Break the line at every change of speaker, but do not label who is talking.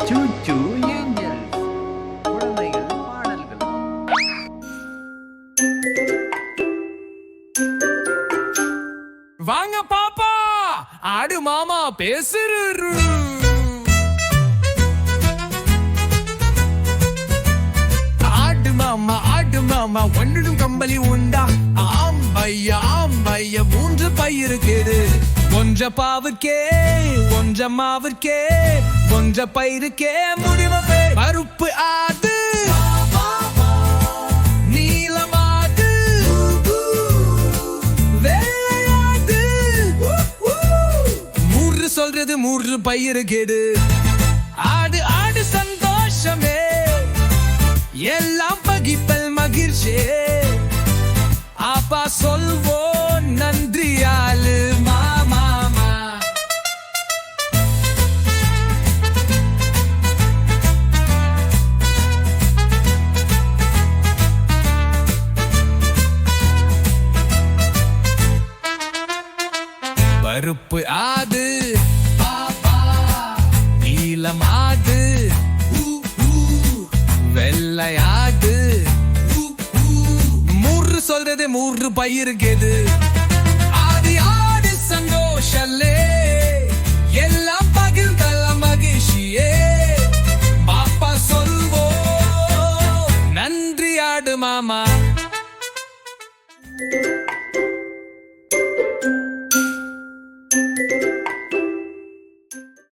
சூச்சு Angeles குழந்தைகள் பாடல்கள்.
வாங்க பாப்பா, ஆடு மாமா பேசுறாரு. ஆடு மாமா ஒன்றிடும் கம்பளி உண்டா? ஆம் பையா மூன்று பயிறு கேடு. கொஞ்ச பாவுக்கே கொஞ்ச மாவுக்கே கொஞ்ச பயிருக்கே முடிவு பருப்பு ஆடு நீலமாடு வெள்ளையாடு. மூன்று சொல்றது மூன்று பயிறு கேடு. ஆடு ஆடு சந்தோஷமே எல்லாம் பகிப்பல் மகிழ்ச்சி. அப்பா சொல்வோம் நன்றியாலு மாமா. பருப்பு ஆது பாப்பா நீலம் ஆது வெள்ளையாடு. மூன்று சொல்றது மூன்று பயிருக்கு எது?